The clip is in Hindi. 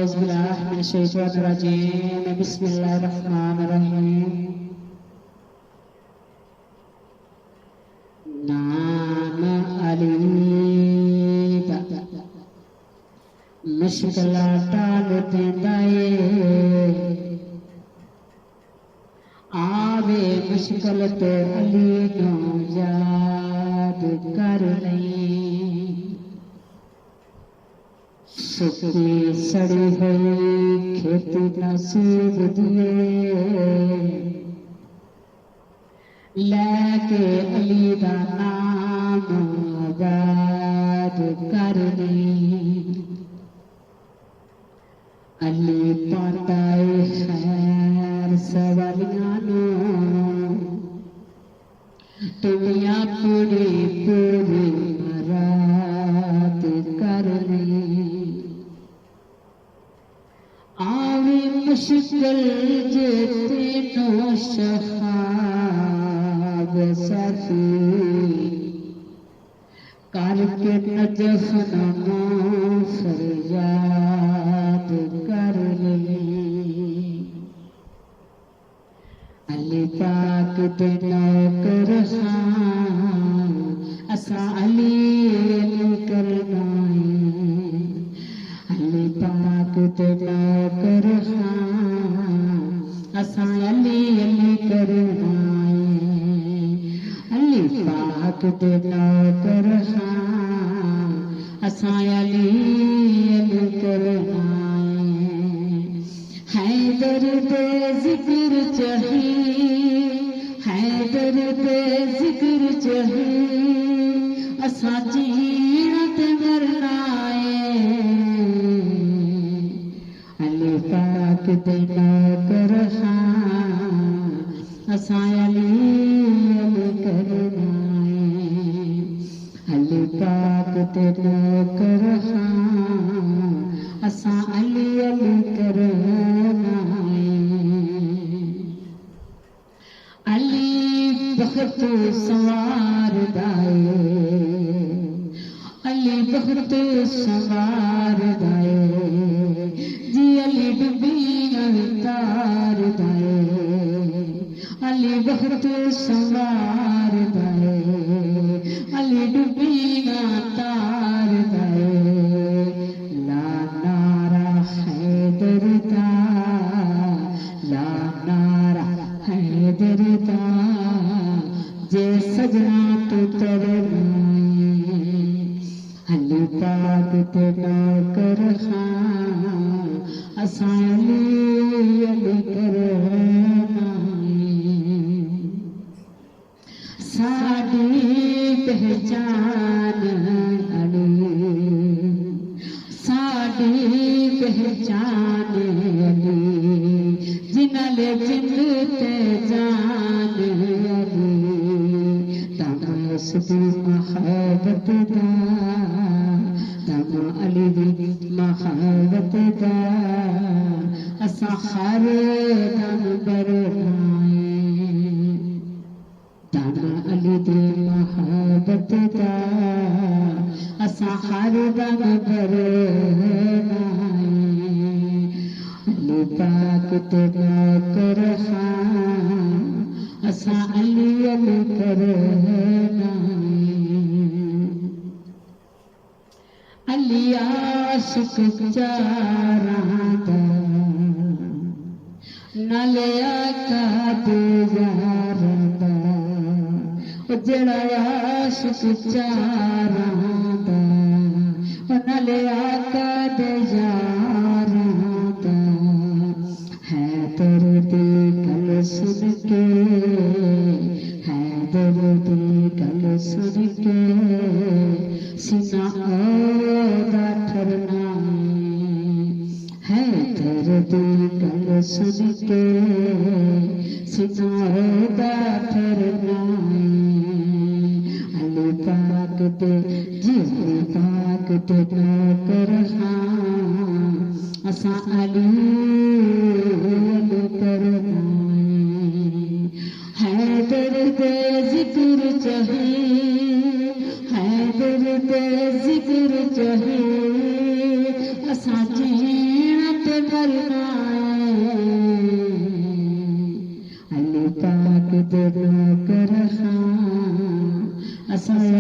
औज़ुबिल्लाहिमिनश्शैतानिर्रजीम बिस्मिल्लाहिर्रहमानिर्रहीम। नाम अली दा मुश्किलां टाल देंदा ए, आवे मुश्किल तो अली नूं याद कर लई। सुखी सड़ी हुई खेती नसीब दिए, लैके अली दा नाम याद कर लई। अली पांदा खैर सवालियां नूं, दुनिया पूरी पूरी मराद कर लई। आवी मुश्किल जे तेनों शहाब सफी, करके नजफ नमो फरियाद कर लई। अली पाक दे नौकर हां, असां अली करना है। अली पाक दे नौकर हां, असां अली करना है। अली पाक दे नौकर हां, असां अली करना है। हैदर दे जिक्र चाहिए, हैदर दे जिक्र चाहिए, असां जीना ते मरना है। अली पाक दे नौकर हां, असां अली करना है। अली पाक दे नौकर हां, असां अली करना है। अली बहुत संवारदा है, अली बहुत संवारदा है। जी अली डुबियां तारदा है, अली बहुत संवारदा है। अली डुबियां तारदा है। ला नारा हैदर दा, ला नारा हैदर दा, जे सजना तू तरना है। अली पाक ते नौकर हां, असां अली करना है। साडी पहचान अली, साडी पहचान अली, जिन्हां ले जिंद ते जान अली। तम उसदी मोहब्बत दा, तम अली दी मोहब्बत दा, असां हर दम बरना है। तम अली दी मोहब्बत दा, असां हर दम बरना है। अली पाक ते नौकर हां, असां अली करना है। अली आशिक चारां दा, नाले आका दे यारां दा। ओ जेड़ा आशिक चारां दा, ओ नाले आका दे यारां दा। हैदर दी गल सुन के, हैदर दी गल सुन के, सीना ओदा ठरना है। हैदर दी गल सुन के, सीना ओदा ठरना है। अली पाक दे जी, अली पाक दे नौकर हां, असां अली करना है। हैदर दे जिक्र चाहिए, हैदर दे जिक्र चाहिए, असां जीना करना अली पाक दे कर हाँ असा